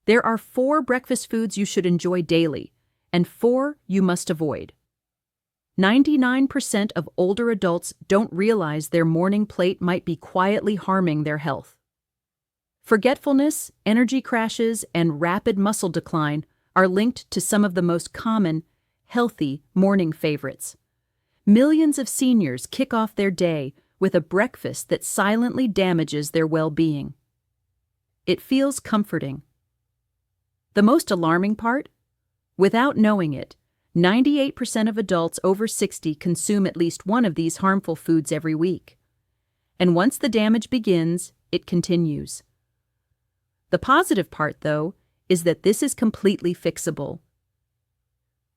There are 4 breakfast foods you should enjoy daily, and 4 you must avoid. 99% of older adults don't realize their morning plate might be quietly harming their health. Forgetfulness, energy crashes, and rapid muscle decline are linked to some of the most common, healthy morning favorites. Millions of seniors kick off their day with a breakfast that silently damages their well-being. It feels comforting. The most alarming part? Without knowing it, 98% of adults over 60 consume at least one of these harmful foods every week. And once the damage begins, it continues. The positive part, though, is that this is completely fixable.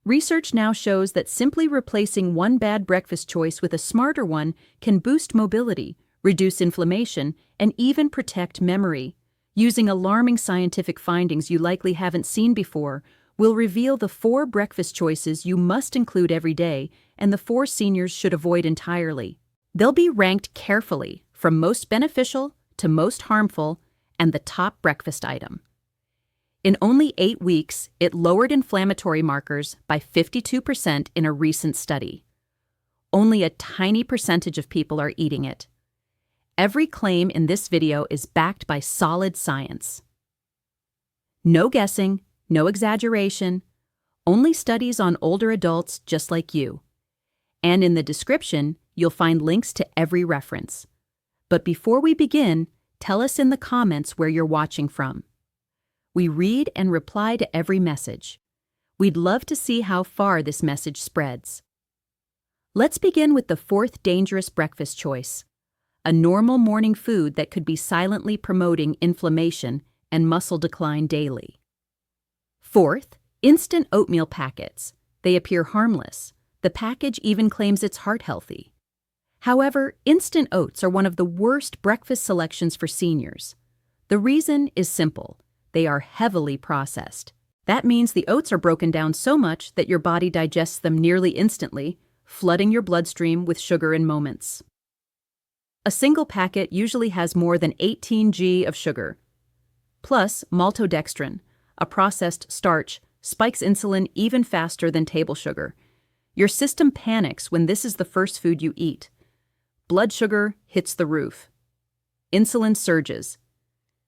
Research now shows that simply replacing one bad breakfast choice with a smarter one can boost mobility, reduce inflammation, and even protect memory. Using alarming scientific findings you likely haven't seen before, will reveal the 4 breakfast choices you must include every day and the 4 seniors should avoid entirely. They'll be ranked carefully from most beneficial to most harmful and the top breakfast item. In only 8 weeks, it lowered inflammatory markers by 52% in a recent study. Only a tiny percentage of people are eating it. Every claim in this video is backed by solid science. No guessing, no exaggeration, only studies on older adults just like you. And in the description, you'll find links to every reference. But before we begin, tell us in the comments where you're watching from. We read and reply to every message. We'd love to see how far this message spreads. Let's begin with the 4th dangerous breakfast choice, a normal morning food that could be silently promoting inflammation and muscle decline daily. 4th, instant oatmeal packets. They appear harmless. The package even claims it's heart healthy. However, instant oats are one of the worst breakfast selections for seniors. The reason is simple. They are heavily processed. That means the oats are broken down so much that your body digests them nearly instantly, flooding your bloodstream with sugar in moments. A single packet usually has more than 18 g of sugar. Plus, maltodextrin, a processed starch, spikes insulin even faster than table sugar. Your system panics when this is the first food you eat. Blood sugar hits the roof. Insulin surges.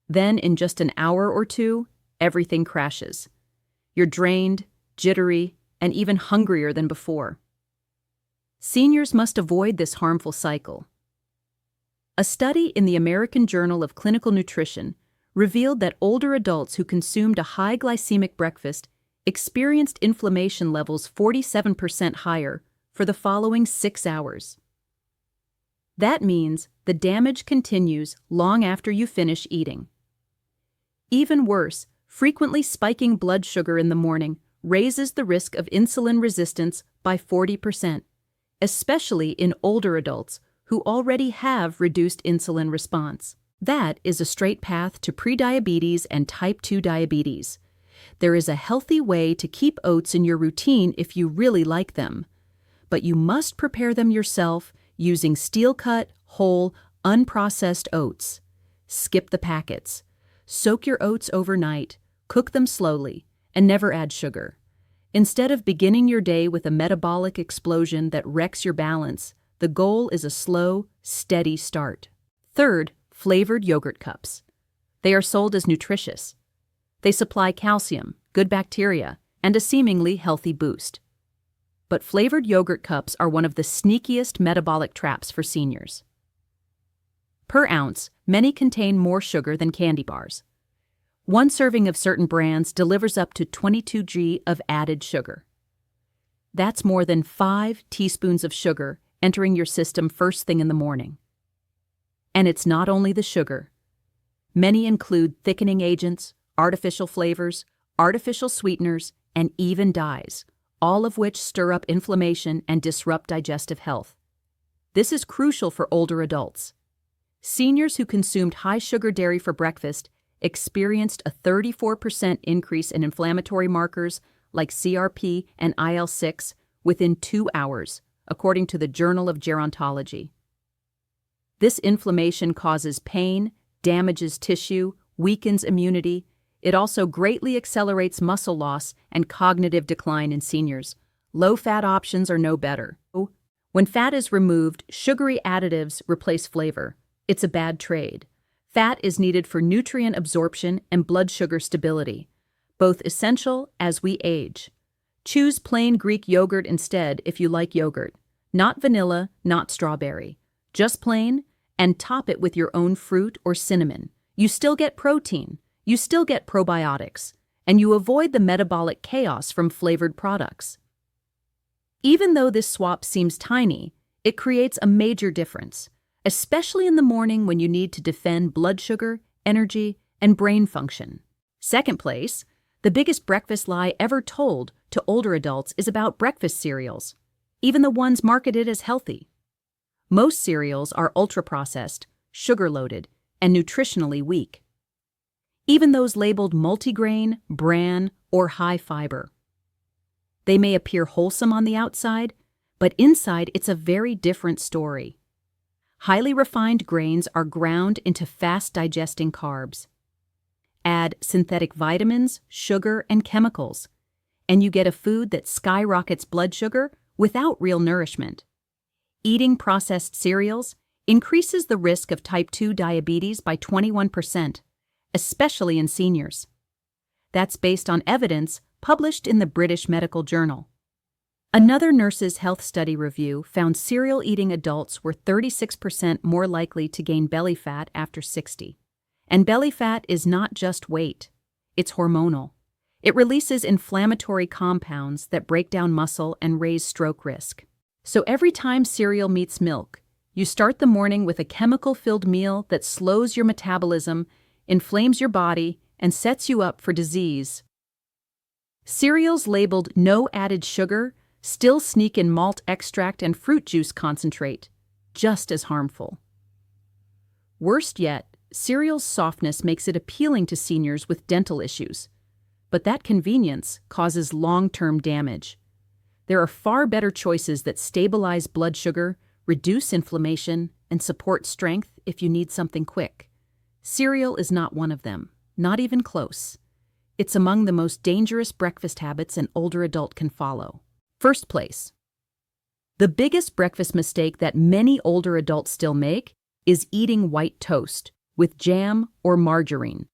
Then, in just an hour or 2, everything crashes. You're drained, jittery, and even hungrier than before. Seniors must avoid this harmful cycle. A study in the American Journal of Clinical Nutrition revealed that older adults who consumed a high glycemic breakfast experienced inflammation levels 47% higher for the following 6 hours. That means the damage continues long after you finish eating. Even worse, frequently spiking blood sugar in the morning raises the risk of insulin resistance by 40%, especially in older adults who already have reduced insulin response. That is a straight path to prediabetes and type 2 diabetes. There is a healthy way to keep oats in your routine if you really like them, but you must prepare them yourself using steel-cut, whole, unprocessed oats. Skip the packets. Soak your oats overnight, cook them slowly, and never add sugar. Instead of beginning your day with a metabolic explosion that wrecks your balance, the goal is a slow, steady start. 3rd, flavored yogurt cups. They are sold as nutritious. They supply calcium, good bacteria, and a seemingly healthy boost. But flavored yogurt cups are one of the sneakiest metabolic traps for seniors. Per ounce, many contain more sugar than candy bars. One serving of certain brands delivers up to 22 g of added sugar. That's more than 5 teaspoons of sugar entering your system first thing in the morning. And it's not only the sugar. Many include thickening agents, artificial flavors, artificial sweeteners, and even dyes, all of which stir up inflammation and disrupt digestive health. This is crucial for older adults. Seniors who consumed high-sugar dairy for breakfast experienced a 34% increase in inflammatory markers like CRP and IL-6 within 2 hours, according to the Journal of Gerontology. This inflammation causes pain, damages tissue, weakens immunity, It also greatly accelerates muscle loss and cognitive decline in seniors. Low-fat options are no better. When fat is removed, sugary additives replace flavor. It's a bad trade. Fat is needed for nutrient absorption and blood sugar stability, both essential as we age. Choose plain Greek yogurt instead if you like yogurt. Not vanilla, not strawberry. Just plain, and top it with your own fruit or cinnamon. You still get protein, you still get probiotics, and you avoid the metabolic chaos from flavored products. Even though this swap seems tiny, it creates a major difference, especially in the morning when you need to defend blood sugar, energy, and brain function. Second place, the biggest breakfast lie ever told to older adults is about breakfast cereals, even the ones marketed as healthy. Most cereals are ultra-processed, sugar-loaded, and nutritionally weak. Even those labeled multigrain, bran, or high fiber. They may appear wholesome on the outside, but inside it's a very different story. Highly refined grains are ground into fast-digesting carbs. Add synthetic vitamins, sugar, and chemicals, and you get a food that skyrockets blood sugar without real nourishment. Eating processed cereals increases the risk of type 2 diabetes by 21%, especially in seniors. That's based on evidence published in the British Medical Journal. Another nurses' health study review found cereal-eating adults were 36% more likely to gain belly fat after 60. And belly fat is not just weight, it's hormonal. It releases inflammatory compounds that break down muscle and raise stroke risk. So every time cereal meets milk, you start the morning with a chemical-filled meal that slows your metabolism, inflames your body, and sets you up for disease. Cereals labeled no added sugar still sneak in malt extract and fruit juice concentrate, just as harmful. Worst yet, cereal's softness makes it appealing to seniors with dental issues, but that convenience causes long-term damage. There are far better choices that stabilize blood sugar, reduce inflammation, and support strength if you need something quick. Cereal is not one of them, not even close. It's among the most dangerous breakfast habits an older adult can follow. First place. The biggest breakfast mistake that many older adults still make is eating white toast with jam or margarine.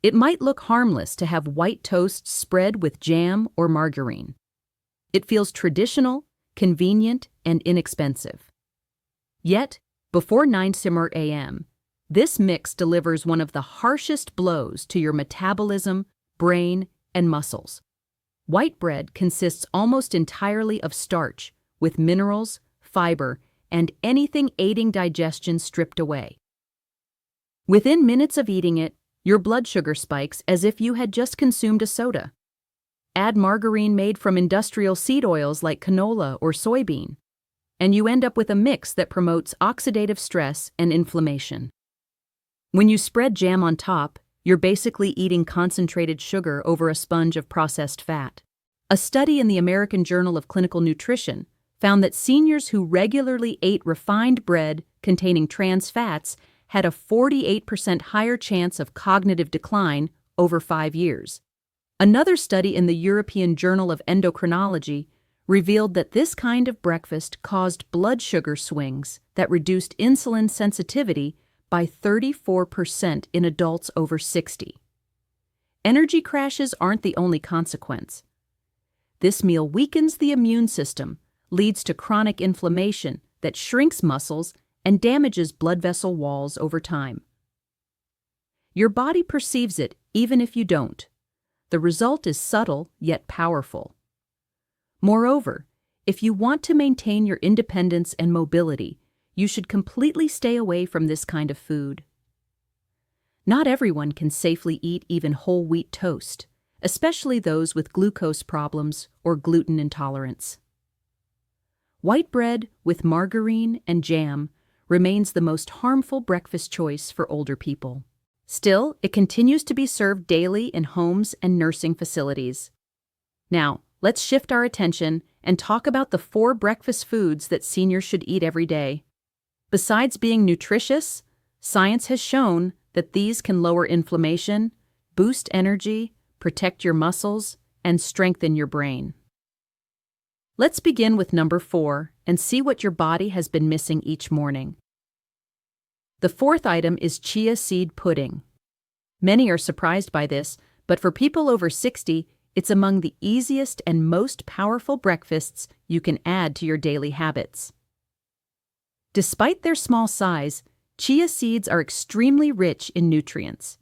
It might look harmless to have white toast spread with jam or margarine. It feels traditional, convenient, and inexpensive. Yet, before 9 a.m., this mix delivers one of the harshest blows to your metabolism, brain, and muscles. White bread consists almost entirely of starch, with minerals, fiber, and anything aiding digestion stripped away. Within minutes of eating it, your blood sugar spikes as if you had just consumed a soda. Add margarine made from industrial seed oils like canola or soybean, and you end up with a mix that promotes oxidative stress and inflammation. When you spread jam on top, you're basically eating concentrated sugar over a sponge of processed fat. A study in the American Journal of Clinical Nutrition found that seniors who regularly ate refined bread containing trans fats had a 48% higher chance of cognitive decline over 5 years. Another study in the European Journal of Endocrinology revealed that this kind of breakfast caused blood sugar swings that reduced insulin sensitivity by 34% in adults over 60. Energy crashes aren't the only consequence. This meal weakens the immune system, leads to chronic inflammation that shrinks muscles and damages blood vessel walls over time. Your body perceives it even if you don't. The result is subtle yet powerful. Moreover, if you want to maintain your independence and mobility, you should completely stay away from this kind of food. Not everyone can safely eat even whole wheat toast, especially those with glucose problems or gluten intolerance. White bread with margarine and jam remains the most harmful breakfast choice for older people. Still, it continues to be served daily in homes and nursing facilities. Now, let's shift our attention and talk about the 4 breakfast foods that seniors should eat every day. Besides being nutritious, science has shown that these can lower inflammation, boost energy, protect your muscles, and strengthen your brain. Let's begin with number 4 and see what your body has been missing each morning. The fourth item is chia seed pudding. Many are surprised by this, but for people over 60, it's among the easiest and most powerful breakfasts you can add to your daily habits. Despite their small size, chia seeds are extremely rich in nutrients.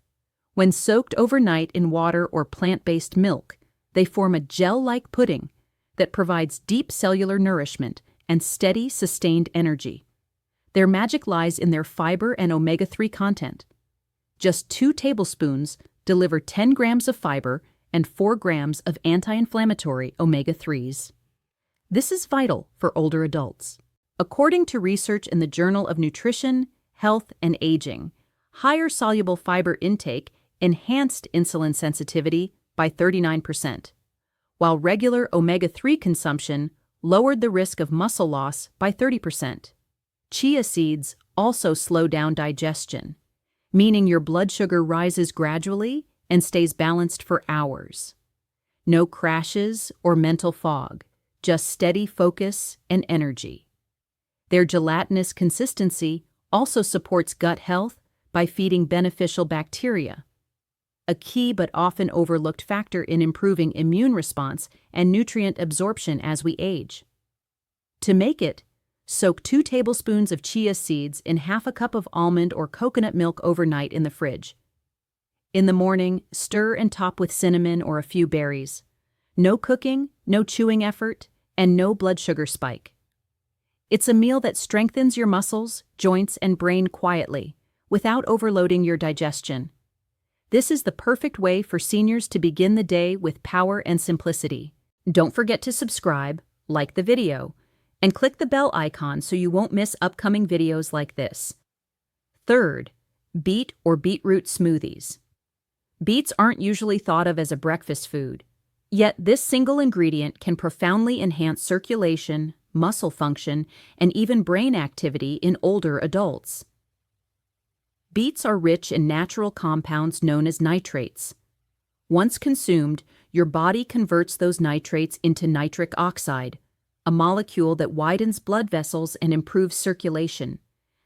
When soaked overnight in water or plant-based milk, they form a gel-like pudding that provides deep cellular nourishment and steady, sustained energy. Their magic lies in their fiber and omega-3 content. Just 2 tablespoons deliver 10 grams of fiber and 4 grams of anti-inflammatory omega-3s. This is vital for older adults. According to research in the Journal of Nutrition, Health, and Aging, higher soluble fiber intake enhanced insulin sensitivity by 39%, while regular omega-3 consumption lowered the risk of muscle loss by 30%. Chia seeds also slow down digestion, meaning your blood sugar rises gradually and stays balanced for hours. No crashes or mental fog, just steady focus and energy. Their gelatinous consistency also supports gut health by feeding beneficial bacteria, a key but often overlooked factor in improving immune response and nutrient absorption as we age. To make it, soak 2 tablespoons of chia seeds in half a cup of almond or coconut milk overnight in the fridge. In the morning, stir and top with cinnamon or a few berries. No cooking, no chewing effort, and no blood sugar spike. It's a meal that strengthens your muscles, joints, and brain quietly, without overloading your digestion. This is the perfect way for seniors to begin the day with power and simplicity. Don't forget to subscribe, like the video, and click the bell icon so you won't miss upcoming videos like this. Third, beet or beetroot smoothies. Beets aren't usually thought of as a breakfast food, yet this single ingredient can profoundly enhance circulation, muscle function, and even brain activity in older adults. Beets are rich in natural compounds known as nitrates. Once consumed, your body converts those nitrates into nitric oxide, a molecule that widens blood vessels and improves circulation.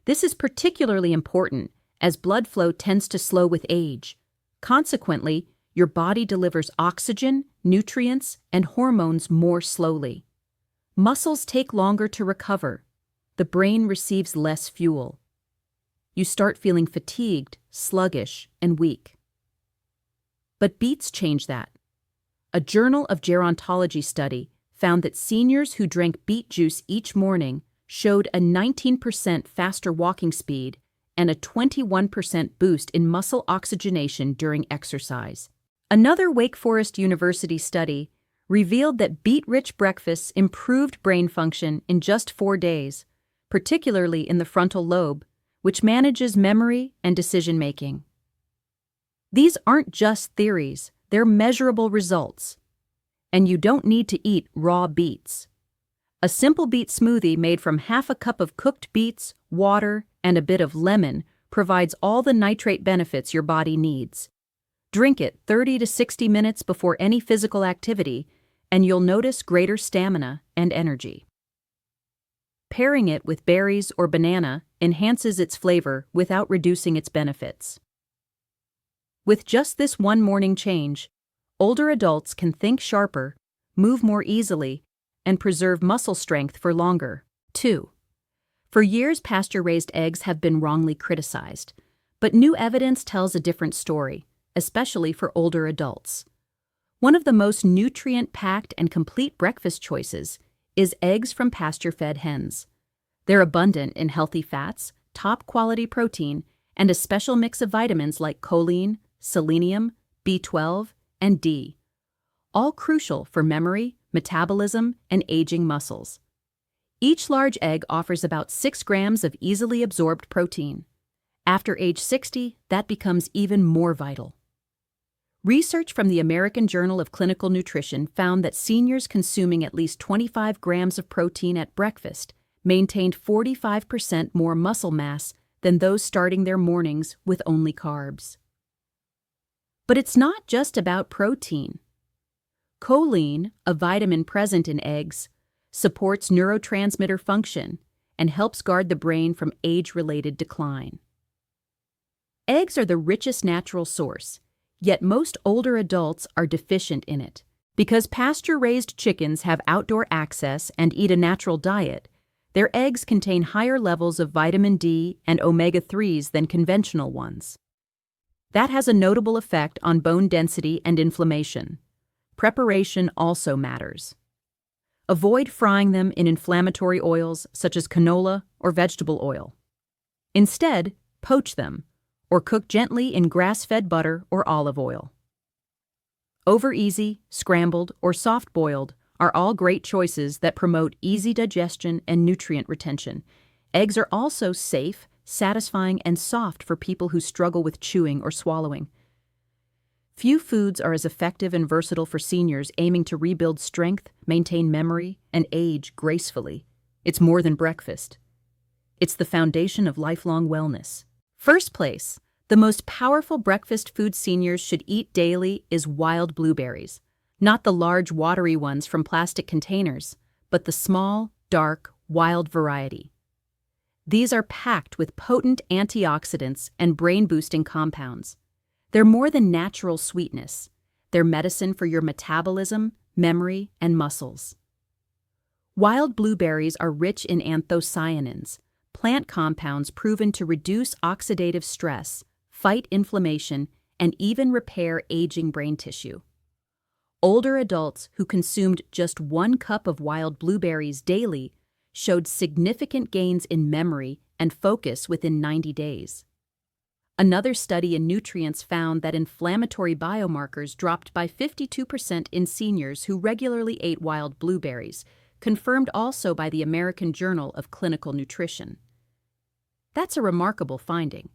This is particularly important as blood flow tends to slow with age. Consequently, your body delivers oxygen, nutrients, and hormones more slowly. Muscles take longer to recover. The brain receives less fuel. You start feeling fatigued, sluggish, and weak. But beets change that. A Journal of Gerontology study found that seniors who drank beet juice each morning showed a 19% faster walking speed and a 21% boost in muscle oxygenation during exercise. Another Wake Forest University study revealed that beet-rich breakfasts improved brain function in just 4 days, particularly in the frontal lobe, which manages memory and decision-making. These aren't just theories, they're measurable results. And you don't need to eat raw beets. A simple beet smoothie made from half a cup of cooked beets, water, and a bit of lemon provides all the nitrate benefits your body needs. Drink it 30 to 60 minutes before any physical activity, and you'll notice greater stamina and energy. Pairing it with berries or banana enhances its flavor without reducing its benefits. With just this one morning change, older adults can think sharper, move more easily, and preserve muscle strength for longer. 2. For years, pasture-raised eggs have been wrongly criticized, but new evidence tells a different story, especially for older adults. One of the most nutrient-packed and complete breakfast choices is eggs from pasture-fed hens. They're abundant in healthy fats, top-quality protein, and a special mix of vitamins like choline, selenium, B12, and D, all crucial for memory, metabolism, and aging muscles. Each large egg offers about 6 grams of easily absorbed protein. After age 60, that becomes even more vital. Research from the American Journal of Clinical Nutrition found that seniors consuming at least 25 grams of protein at breakfast maintained 45% more muscle mass than those starting their mornings with only carbs. But it's not just about protein. Choline, a vitamin present in eggs, supports neurotransmitter function and helps guard the brain from age-related decline. Eggs are the richest natural source, yet most older adults are deficient in it. Because pasture-raised chickens have outdoor access and eat a natural diet, their eggs contain higher levels of vitamin D and omega-3s than conventional ones. That has a notable effect on bone density and inflammation. Preparation also matters. Avoid frying them in inflammatory oils such as canola or vegetable oil. Instead, poach them, or cook gently in grass-fed butter or olive oil. Over-easy, scrambled, or soft-boiled are all great choices that promote easy digestion and nutrient retention. Eggs are also safe, satisfying, and soft for people who struggle with chewing or swallowing. Few foods are as effective and versatile for seniors aiming to rebuild strength, maintain memory, and age gracefully. It's more than breakfast. It's the foundation of lifelong wellness. First place, the most powerful breakfast food seniors should eat daily is wild blueberries. Not the large, watery ones from plastic containers, but the small, dark, wild variety. These are packed with potent antioxidants and brain-boosting compounds. They're more than natural sweetness. They're medicine for your metabolism, memory, and muscles. Wild blueberries are rich in anthocyanins, plant compounds proven to reduce oxidative stress, fight inflammation, and even repair aging brain tissue. Older adults who consumed just 1 cup of wild blueberries daily showed significant gains in memory and focus within 90 days. Another study in nutrients found that inflammatory biomarkers dropped by 52% in seniors who regularly ate wild blueberries, confirmed also by the American Journal of Clinical Nutrition. That's a remarkable finding.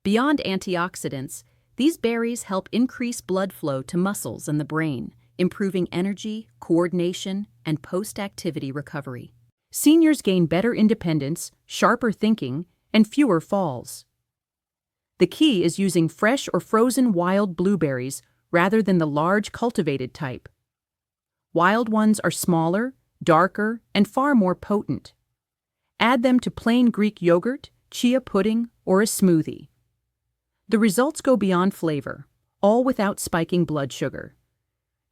Beyond antioxidants, these berries help increase blood flow to muscles and the brain, improving energy, coordination, and post-activity recovery. Seniors gain better independence, sharper thinking, and fewer falls. The key is using fresh or frozen wild blueberries rather than the large cultivated type. Wild ones are smaller, darker, and far more potent. Add them to plain Greek yogurt, chia pudding, or a smoothie. The results go beyond flavor, all without spiking blood sugar.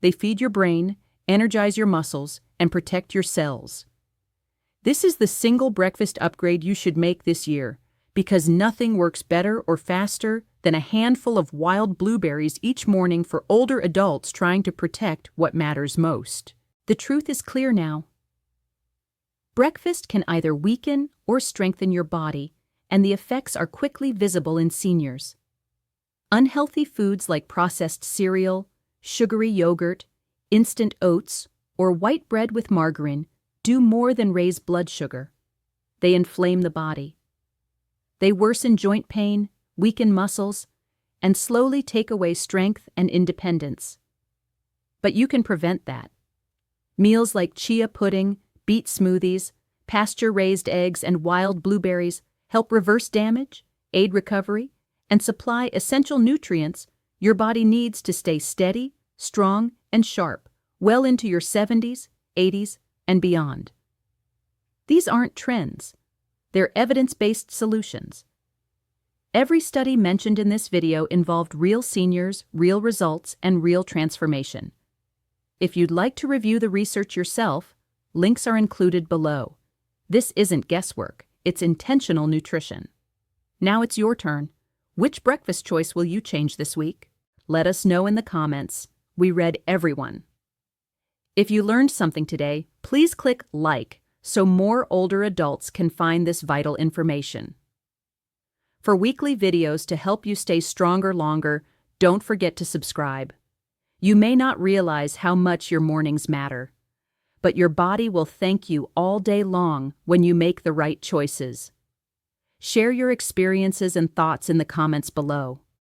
They feed your brain, energize your muscles, and protect your cells. This is the single breakfast upgrade you should make this year, because nothing works better or faster than a handful of wild blueberries each morning for older adults trying to protect what matters most. The truth is clear now. Breakfast can either weaken or strengthen your body, and the effects are quickly visible in seniors. Unhealthy foods like processed cereal, sugary yogurt, instant oats, or white bread with margarine do more than raise blood sugar. They inflame the body. They worsen joint pain, weaken muscles, and slowly take away strength and independence. But you can prevent that. Meals like chia pudding, beet smoothies, pasture-raised eggs, and wild blueberries help reverse damage, aid recovery, and supply essential nutrients your body needs to stay steady, strong, and sharp well into your 70s, 80s, and beyond. These aren't trends. They're evidence-based solutions. Every study mentioned in this video involved real seniors, real results, and real transformation. If you'd like to review the research yourself, links are included below. This isn't guesswork, it's intentional nutrition. Now it's your turn. Which breakfast choice will you change this week? Let us know in the comments. We read everyone. If you learned something today, please click like so more older adults can find this vital information. For weekly videos to help you stay stronger longer, don't forget to subscribe. You may not realize how much your mornings matter, but your body will thank you all day long when you make the right choices. Share your experiences and thoughts in the comments below.